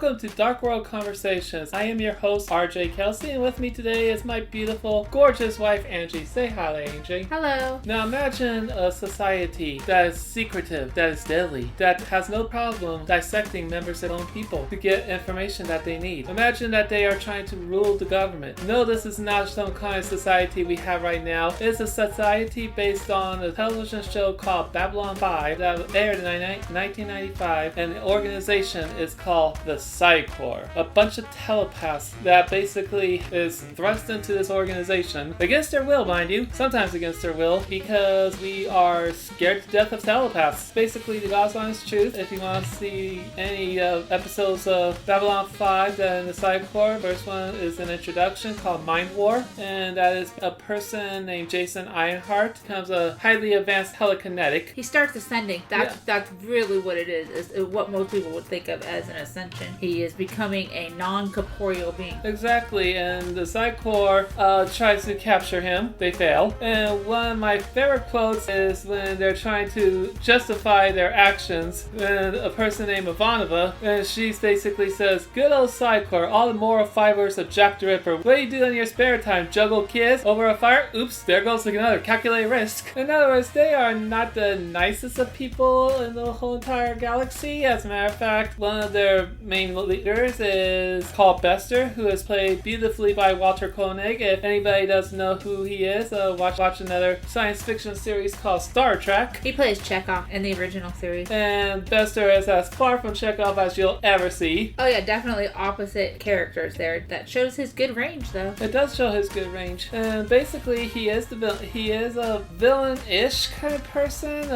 welcome to Dark World Conversations. I am your host, RJ Kelsey, and with me today is my beautiful, gorgeous wife, Angie. Say hi, Angie. Hello. Now imagine a society that is secretive, that is deadly, that has no problem dissecting members of their own people to get information that they need. Imagine that they are trying to rule the government. No, this is not some kind of society we have right now. It's a society based on a television show called Babylon 5 that aired in 1995, and the organization is called the Psi Corps. A bunch of telepaths that basically is thrust into this organization against their will, mind you, sometimes against their will, because we are scared to death of telepaths. Basically, the God's honest truth. If you want to see any episodes of Babylon 5 that in the Psi Corps, first one is an introduction called Mind War, and that is a person named Jason Ironheart becomes a highly advanced telekinetic. He starts ascending. That's really what it is what most people would think of as an ascension. He is becoming a non-corporeal being. Exactly, and the Psi Corps tries to capture him. They fail. And one of my favorite quotes is when they're trying to justify their actions, and a person named Ivanova, and she basically says, "Good old Psi Corps, all the moral fibers of Jack the Ripper. What do you do in your spare time? Juggle kids over a fire? Oops, there goes another calculated risk." In other words, they are not the nicest of people in the whole entire galaxy. As a matter of fact, one of their main leaders is called Bester, who is played beautifully by Walter Koenig. If anybody doesn't know who he is, watch another science fiction series called Star Trek. He plays Chekhov in the original series. And Bester is as far from Chekhov as you'll ever see. Oh yeah, definitely opposite characters there. That shows his good range, though. It does show his good range. And basically, he is the villain. He is a villain-ish kind of person.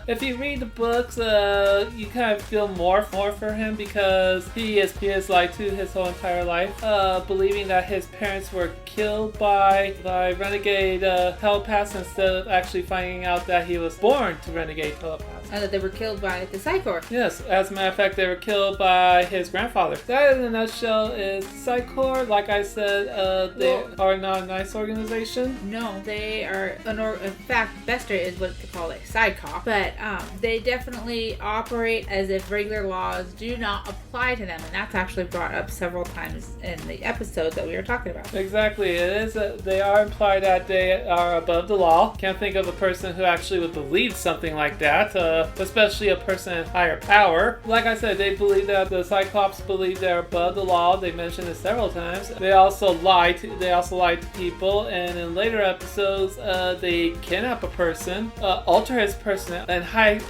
If you read the books, you kind of feel more for him because he is lied to his whole entire life, believing that his parents were killed by renegade telepaths instead of actually finding out that he was born to renegade telepaths. And that they were killed by the Psi Corps. Yes, as a matter of fact, they were killed by his grandfather. That, in a nutshell, is Psi Corps. Like I said, they are not a nice organization. No, they are. In fact, Bester is what they call a Psi Corps. But they definitely operate as if regular laws do not apply to them, and that's actually brought up several times in the episode that we were talking about. Exactly, it is. They are implied that they are above the law. Can't think of a person who actually would believe something like that. Especially a person in higher power. Like I said, they believe that the Cyclops believe they're above the law. They mentioned it several times. They also lie to people, and in later episodes, they kidnap a person, alter his personality, and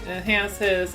enhance his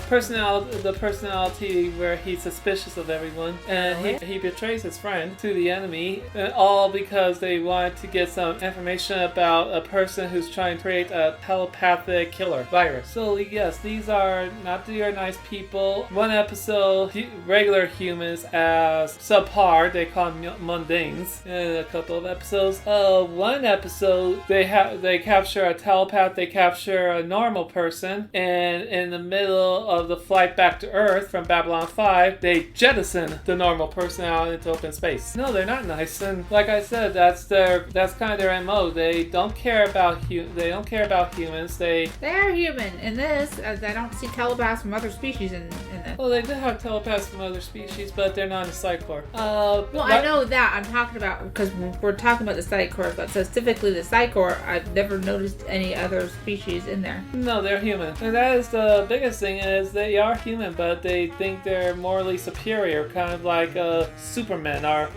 personality. The personality where he's suspicious of everyone, and he betrays his friend to the enemy, and all because they wanted to get some information about a person who's trying to create a telepathic killer virus. So yes, these are not your nice people. One episode, regular humans as subpar, they call them mundanes. In a couple of episodes, one episode they capture a telepath, they capture a normal person, and in the middle of the flight back to Earth from Babylon 5, they jettison the normal person out into open space. No, they're not nice, and like I said, that's kind of their MO. They don't care about humans. They are human in this. I don't see telepaths from other species in this. Well, they do have telepaths from other species, but they're not in the Psi Corps. I know that. I'm talking about, because we're talking about the Psi Corps, but specifically the Psi Corps, I've never noticed any other species in there. No, they're human. And that is the biggest thing, is they are human, but they think they're morally superior, kind of like Supermen are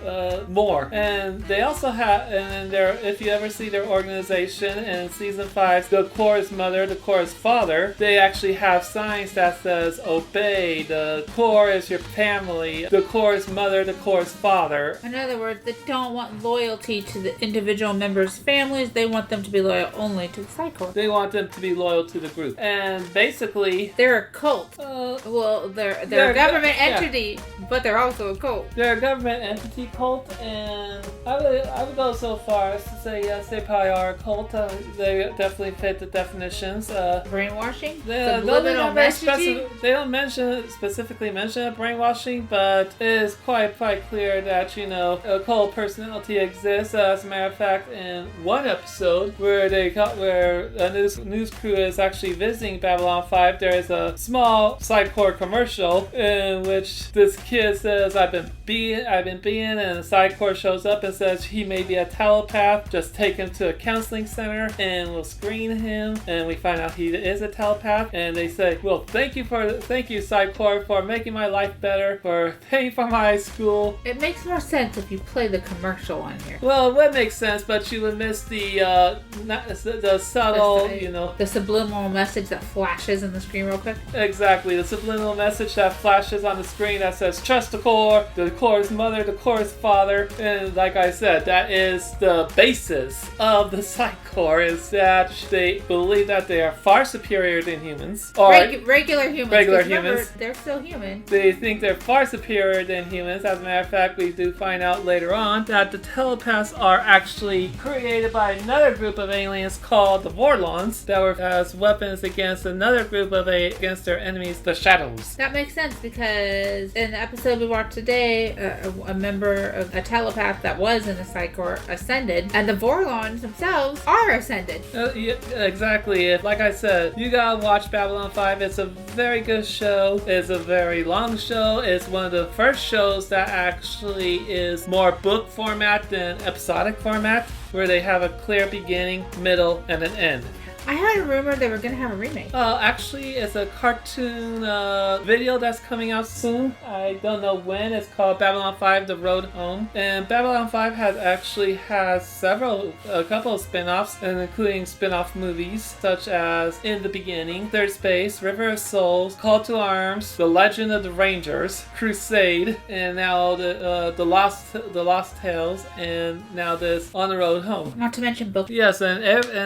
more. And they also have, if you ever see their organization in season 5, the Corps' mother, the Corps' father, they actually have signs that says obey, the Corps is your family, the Corps' mother, the Corps' father. In other words, they don't want loyalty to the individual members' families. They want them to be loyal only to the Psi Corps. They want them to be loyal to the group. And basically, they're a cult. They're a government entity, but they're also a cult. They're a government entity cult, and I would go so far as to say yes, they probably are a cult. They definitely fit the definitions. Brainwashing? They don't mention specifically mention brainwashing, but it is quite clear that, you know, a cult personality exists. As a matter of fact, in one episode where a news crew is actually visiting Babylon 5, there is a small Psi Corps commercial in which this kid says, I've been being, and the Psi Corps shows up and says he may be a telepath. Just take him to a counseling center and we'll screen him, and we find out he is a telepath. And they say, well, thank you Psi Corps for making my life better, for paying for my school. It makes more sense if you play the commercial on here. Well, it would make sense, but you would miss the subtle, you know, the subliminal message that flashes in the screen real quick. Exactly, the subliminal message that flashes on the screen that says trust the Corps' mother, the Corps' father. And like I said, that is the basis of the Psi Corps, is that they believe that they are far superior than humans. Or regular humans. Remember, they're still human. They think they're far superior than humans. As a matter of fact, we do find out later on that the telepaths are actually created by another group of aliens called the Vorlons that were as weapons against another group against their enemies, the Shadows. That makes sense because in the episode we watched today, a member of a telepath that was in the Psi Corps ascended, and the Vorlons themselves are ascended. Yeah, exactly. Like I said, you gotta watch Babylon 5. It's a very good show. It's a very long show. It's one of the first shows that actually is more book format than episodic format, where they have a clear beginning, middle, and an end. I heard a rumor they were going to have a remake. Actually, it's a cartoon video that's coming out soon. I don't know when. It's called Babylon 5: The Road Home. And Babylon 5 has a couple of spin-offs, including spin-off movies such as In the Beginning, Third Space, River of Souls, Call to Arms, The Legend of the Rangers, Crusade, and now the Lost Tales, and now this On the Road Home. Not to mention books. Yes, and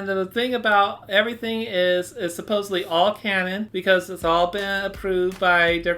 the thing about everything is supposedly all canon because it's all been approved by their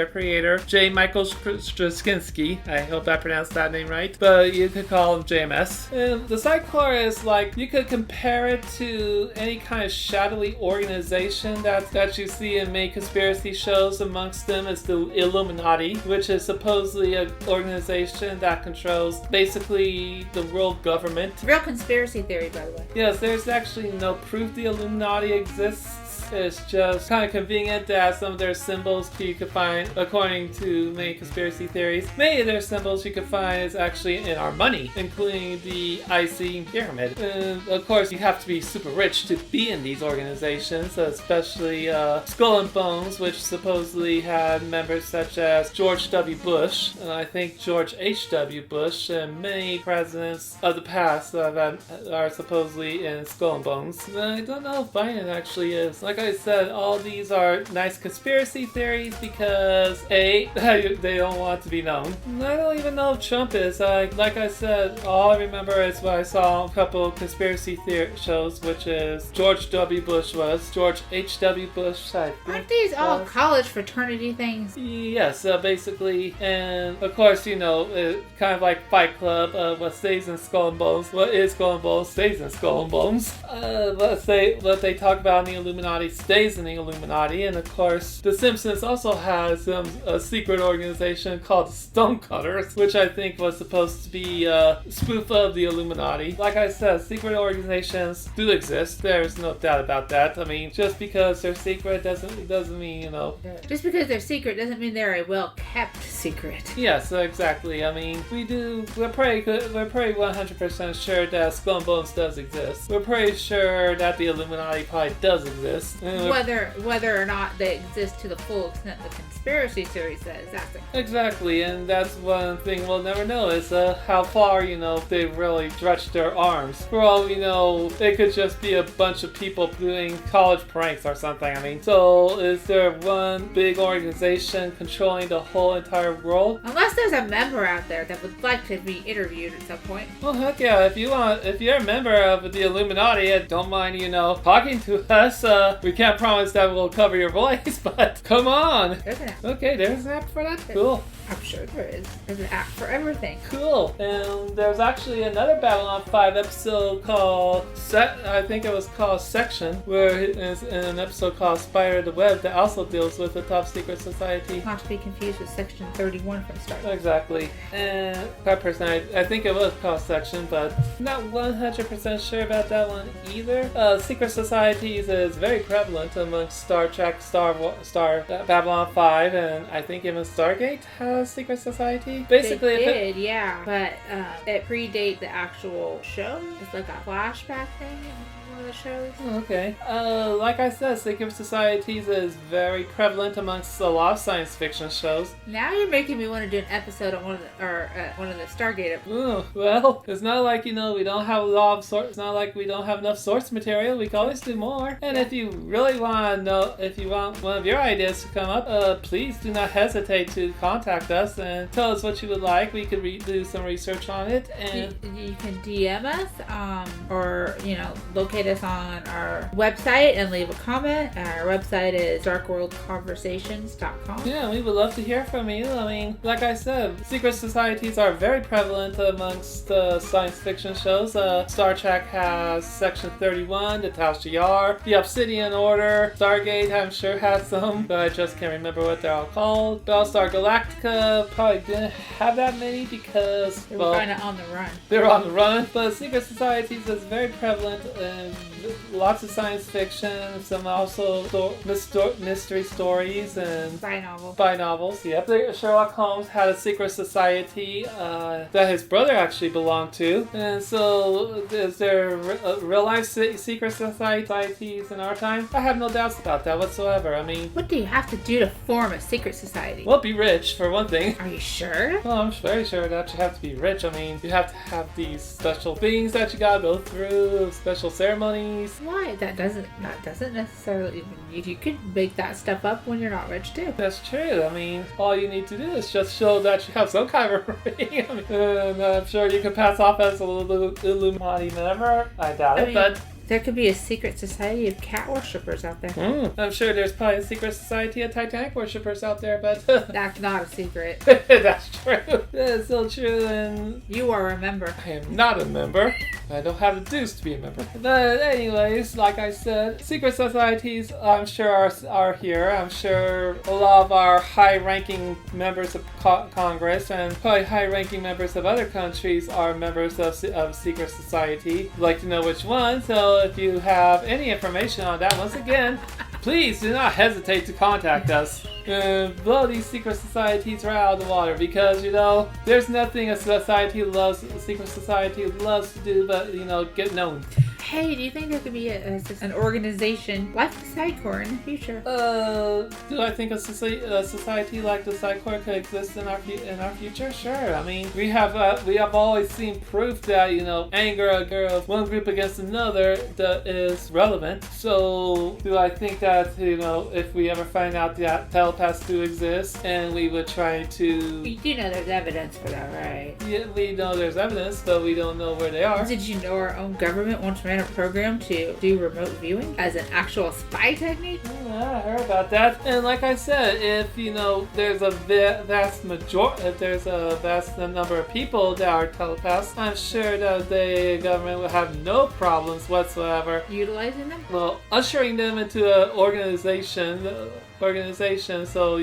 creator, J. Michael Straczynski. I hope I pronounced that name right, but you could call him JMS. And the Psi Corps is like, you could compare it to any kind of shadowy organization that you see in many conspiracy shows. Amongst them is the Illuminati, which is supposedly an organization that controls basically the world government. Real conspiracy theory, by the way. Yes, there's actually no proof the Illuminati exists. It's just kind of convenient that some of their symbols you could find, according to many conspiracy theories, many of their symbols you could find is actually in our money, including the IC pyramid. And of course, you have to be super rich to be in these organizations, especially Skull and Bones, which supposedly had members such as George W. Bush, and I think George H.W. Bush, and many presidents of the past that are supposedly in Skull and Bones. And I don't know if Biden actually is. Like I said, all these are nice conspiracy theories because A, they don't want to be known. I don't even know if Trump is. Like I said, all I remember is what I saw on a couple of conspiracy shows, which is George W. Bush was, George H.W. Bush, I think. Aren't these all college fraternity things? Yes, basically. And of course, you know, kind of like Fight Club, what stays in Skull and Bones, what is Skull and Bones stays in Skull and Bones. Let's say what they talk about in the Illuminati stays in the Illuminati. And of course, The Simpsons also has a secret organization called the Stonecutters, which I think was supposed to be a spoof of the Illuminati. Like I said, secret organizations do exist. There's no doubt about that. I mean, just because they're secret doesn't mean, you know. Just because they're secret doesn't mean they're a well-kept secret. Yes, exactly. I mean, we're pretty 100% sure that Skull and Bones does exist. We're pretty sure that the Illuminati probably does exist. Whether or not they exist to the full extent the conspiracy theory says, that's it. Exactly, and that's one thing we'll never know is how far, you know, they've really stretched their arms. For all we know, it could just be a bunch of people doing college pranks or something. I mean, so is there one big organization controlling the whole entire world? Unless there's a member out there that would like to be interviewed at some point. Well, heck yeah, if you're a member of the Illuminati, don't mind, you know, talking to us. We can't promise that we'll cover your voice, but come on. There's an app. Okay, there's an app for that? Cool. I'm sure there is. There's an app for everything. Cool. And there's actually another Babylon 5 episode called, I think it was called Section, where it's in an episode called Spider the Web that also deals with the top secret society. Not to be confused with Section 31 from Star Wars. Exactly. And that person, I think it was called Section, but not 100% sure about that one either. Secret societies is very prevalent amongst Star Trek, Babylon 5, and I think even Stargate has secret society. Basically, they did, yeah, but it predates the actual show. It's like a flashback thing in one of the shows. Okay. Like I said, secret societies is very prevalent amongst a lot of science fiction shows. Now you're making me want to do an episode on one of the Stargate. Ooh, well, it's not like, we don't have a lot of source. It's not like we don't have enough source material. We can always do more. And if you really want to know, if you want one of your ideas to come up, please do not hesitate to contact us and tell us what you would like. We could do some research on it. And you can DM us, or locate us on our website and leave a comment. Our website is darkworldconversations.com. Yeah, we would love to hear from you. I mean, like I said, secret societies are very prevalent amongst science fiction shows. Star Trek has Section 31, the Tal Shiar, the Obsidian Order, Stargate I'm sure has some, but I just can't remember what they're all called. Battlestar Galactica probably didn't have that many because they were kind of on the run. They're on the run, but secret societies is very prevalent in lots of science fiction, some also mystery stories and spy novels. Spy novels, yep. Sherlock Holmes had a secret society that his brother actually belonged to. And so, is there real life secret societies in our time? I have no doubts about that whatsoever. I mean, what do you have to do to form a secret society? Well, be rich for one thing. Are you sure? Well, I'm very sure that you have to be rich. I mean, you have to have these special things that you gotta go through, special ceremonies. Why? That doesn't necessarily. You could make that stuff up when you're not rich too. That's true. I mean, all you need to do is just show that you have some kind of ring. I mean, and I'm sure you could pass off as a little Illuminati member. I doubt it, but there could be a secret society of cat worshippers out there. I'm sure there's probably a secret society of Titanic worshippers out there, but that's not a secret. That's true. That's still true, and you are a member. I am not a member. I don't have the dues to be a member. But anyways, like I said, secret societies I'm sure are here. I'm sure a lot of our high-ranking members of Congress and probably high-ranking members of other countries are members of secret society. I'd like to know which one, so if you have any information on that, once again, please do not hesitate to contact us and blow these secret societies right out of the water, because there's nothing a secret society loves to do but get known. Hey, do you think there could be an organization like the Psi Corps in the future? Do I think a society like the Psi Corps could exist in our future? Sure. I mean, we have always seen proof that anger of one group against another that is relevant. So, do I think that if we ever find out that telepaths do exist, and we would try to? You do know there's evidence for that, right? Yeah, we know there's evidence, but we don't know where they are. Did you know our own government once ran a program to do remote viewing as an actual spy technique? Yeah, I heard about that. And like I said, if there's a vast number of people that are telepaths, I'm sure that the government will have no problems whatsoever utilizing them. Well, ushering them into an organization, so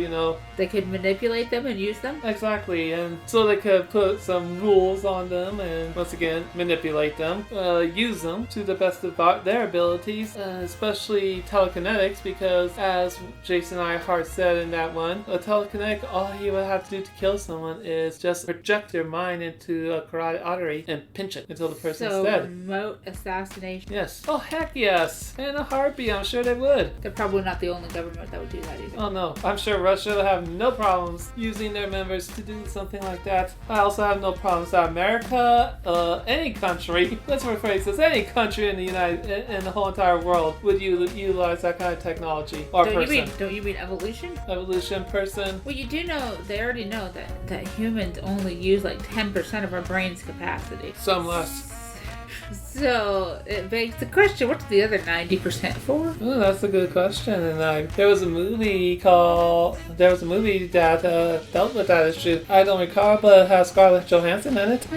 they could manipulate them and use them. Exactly, and so they could put some rules on them and once again manipulate them, use them to the best of their abilities, especially telekinetics, because as Jason Iheart said in that one, a telekinetic, all you would have to do to kill someone is just project your mind into a carotid artery and pinch it until the person's dead. Remote assassination. Yes. Oh heck yes! In a heartbeat, I'm sure they would. They're probably not the only government that would do that either. Oh no, I'm sure Russia will have no problems using their members to do something like that. I also have no problems that America, any country, let's rephrase this, any country in the whole entire world would utilize that kind of technology or person. Don't you mean evolution? Evolution, person. Well, you do know, they already know that humans only use like 10% of our brain's capacity. Some less. So it begs the question: what's the other 90% for? Oh, that's a good question. And there was a movie that dealt with that issue. I don't recall, but it has Scarlett Johansson in it.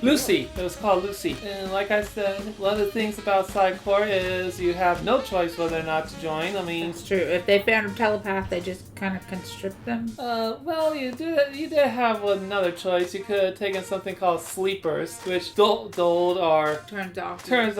Lucy. It was called Lucy. And like I said, one of the things about Psi Corps is you have no choice whether or not to join. I mean, it's true. If they found a telepath, they just kind of constrict them. Well, you did have another choice. You could have taken something called sleepers, which dulled or turns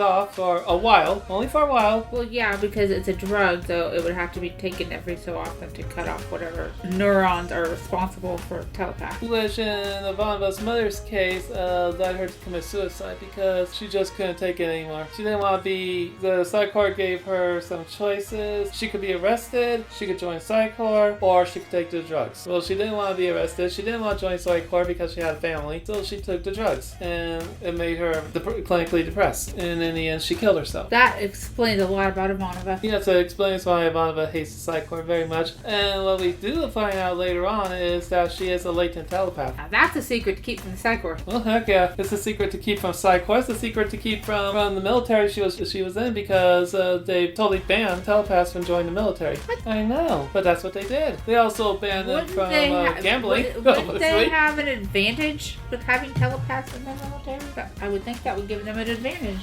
off for a while, only for a while. Well, yeah, because it's a drug, so it would have to be taken every so often to cut off whatever neurons are responsible for telepathy. Which in Ivanova's mother's case led her to commit suicide because she just couldn't take it anymore. She didn't want to be. The Psi Corps gave her some choices. She could be arrested, she could join Psi Corps, or she could take the drugs. Well, she didn't want to be arrested. She didn't want to join Psi Corps because she had a family, so she took the drugs, and it made her clinically depressed. And in the end, she killed herself. That explains a lot about Ivanova. Yes, it explains why Ivanova hates the Psi Corps very much. And what we do find out later on is that she is a latent telepath. Now that's a secret to keep from the Psi Corps. Well, heck yeah, it's a secret to keep from Psi Corps. It's a secret to keep from the military she was in because they totally banned telepaths from joining the military. What? I know, but that's what they did. They also banned them from gambling. Wouldn't they have an advantage with having telepaths in the military? I would think that would give them an advantage.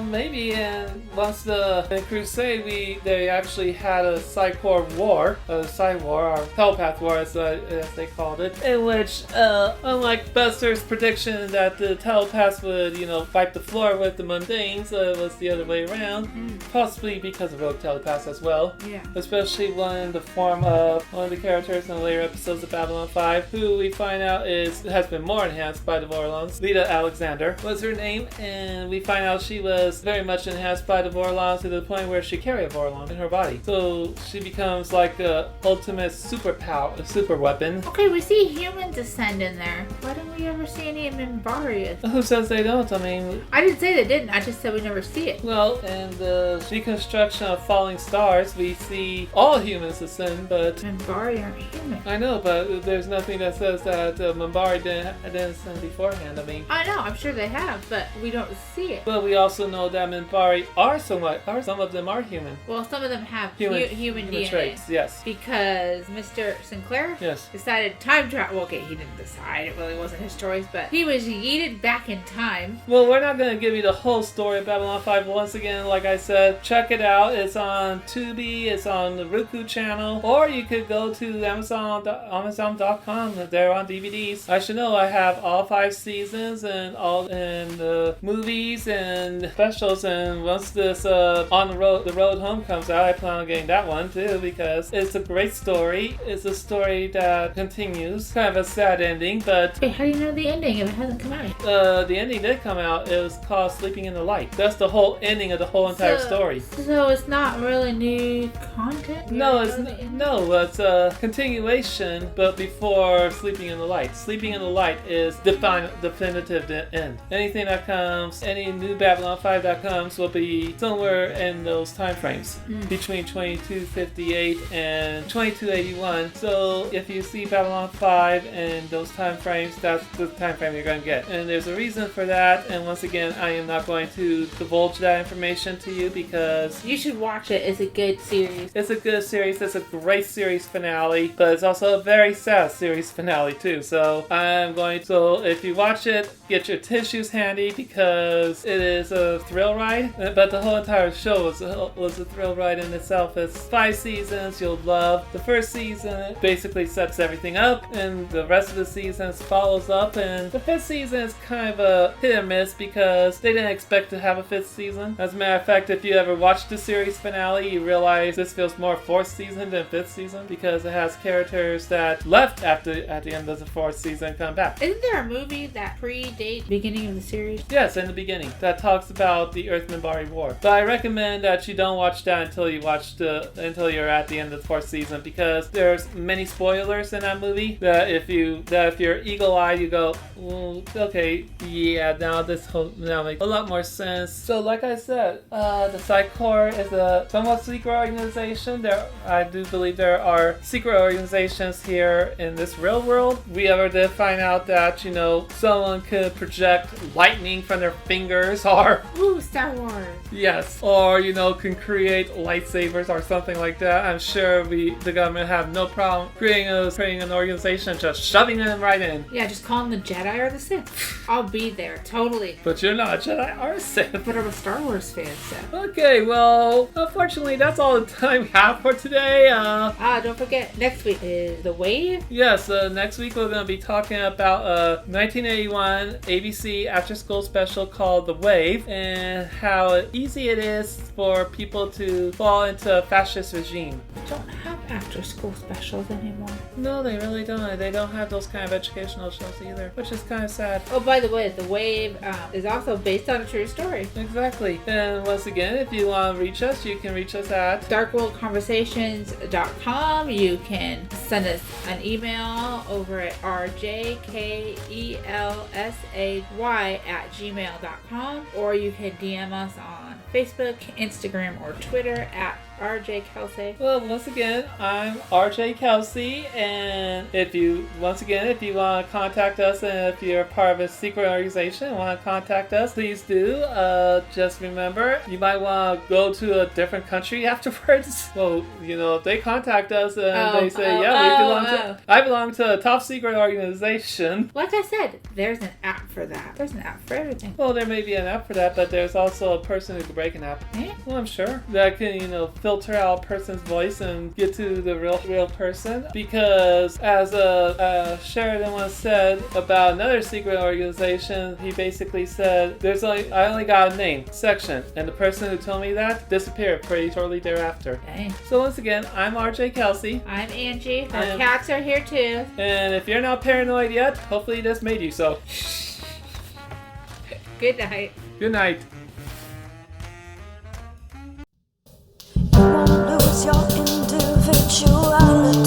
Maybe. And once in Crusade, they actually had a Psi Corps war, a Psi war, or telepath war as they called it, in which, unlike Buster's prediction that the telepaths would, wipe the floor with the mundanes, it was the other way around. Possibly because of rogue telepaths as well. Yeah. Especially one in the form of one of the characters in the later episodes of Babylon 5, who we find out has been more enhanced by the Vorlons. Lita Alexander was her name, and we find out she was very much enhanced by the Vorlons to the point where she carried a Vorlon in her body. So she becomes like a ultimate super weapon. Okay, we see humans ascend in there. Why don't we ever see any Minbari? Who says they don't? I mean, I didn't say they didn't. I just said we never see it. Well, in the reconstruction of Falling Stars, we see all humans ascend, but Minbari aren't human. I know, but there's nothing that says that Minbari didn't ascend beforehand. I mean, I know, I'm sure they have, but we don't see it. But we also know that Minbari some of them are human. Well, some of them have human DNA. Traits, yes. Because Mr. Sinclair decided time travel. Well, okay, he didn't decide. It really wasn't his choice, but he was yeeted back in time. Well, we're not going to give you the whole story of Babylon 5 once again. Like I said, check it out. It's on Tubi. It's on the Roku channel. Or you could go to Amazon.com. They're on DVDs. I should know I have all 5 seasons and the movies and specials. And once this On the Road Home comes out, I plan on getting that one too because it's a great story. It's a story that continues. Kind of a sad ending, but... Wait, how do you know the ending if it hasn't come out? The ending did come out. It was called Sleeping in the Light. That's the whole ending of the whole entire story. So it's not really new content? No, it's a continuation, but before Sleeping in the Light. Sleeping in the Light is definitive end. Anything that comes, any new Babylon 5 that comes will be somewhere in those time frames between 2258 and 2281. So if you see Babylon 5 and those time frames, that's the time frame you're going to get. And there's a reason for that. And once again, I am not going to divulge that information to you because you should watch it. It's a good series. It's a good series. It's a great series finale, but it's also a very sad series finale too. So if you watch it, get your tissues handy because it is a thrill ride. But the whole entire show was a thrill ride in itself. It's 5 seasons. You'll love the first season. Basically sets everything up, and the rest of the seasons follows up. And the 5th season is kind of a hit or miss because they didn't expect to have a 5th season. As a matter of fact, if you ever watched the series finale, you realize this feels more 4th season than 5th season because it has characters that left at the end of the 4th season come back. Isn't there a movie that predates the beginning of the series? Yes, in the beginning. That talks about the Earth-Minbari War. But I recommend that you don't watch that until you're at the end of the 4th season because there's many spoilers in that movie that if your eagle eye you go, well, okay, yeah, now now makes a lot more sense. So like I said, the Psi Corps is a somewhat secret organization. I do believe there are secret organizations here in this real world. We ever did find out that, someone could project lightning from their fingers, or Ooh, Star Wars. yes, or can create lightsabers or something like that. I'm sure the government have no problem creating an organization, just shoving them right in. Yeah, just call them the Jedi or the Sith. I'll be there, totally. But you're not a Jedi or a Sith. But I'm a Star Wars fan, so. Okay, well, unfortunately, that's all the time we have for today. Don't forget, next week is The Wave. Yes, next week we're going to be talking about a 1981 ABC after-school special called The Wave, and how easy it is for people to fall into a fascist regime. We don't have after-school specials anymore. No, they really don't. They don't have those kind of educational shows either, which is kind of sad. Oh, by the way, The Wave is also based on a true story. Exactly. And once again, if you want to reach us, you can reach us at darkworldconversations.com. You can send us an email over at rjkelsay@gmail.com, or you can DM us on Facebook, Instagram, or Twitter at RJ Kelsey. Well, once again, I'm RJ Kelsey, and if you want to contact us, and if you're part of a secret organization and want to contact us, please do. Just remember, you might want to go to a different country afterwards. Well, if they contact us and they say, I belong to a top secret organization. Like I said, there's an app for that. There's an app for everything. Well, there may be an app for that, but there's also a person who can break an app. Yeah. Well, I'm sure that can, filter out a person's voice and get to the real person. Because as Sheridan once said about another secret organization, he basically said, I only got a name, section, and the person who told me that disappeared pretty shortly thereafter. Dang. So once again, I'm RJ Kelsey. I'm Angie. Our cats are here too. And if you're not paranoid yet, hopefully this made you so. Good night. Good night. You won't lose your individuality.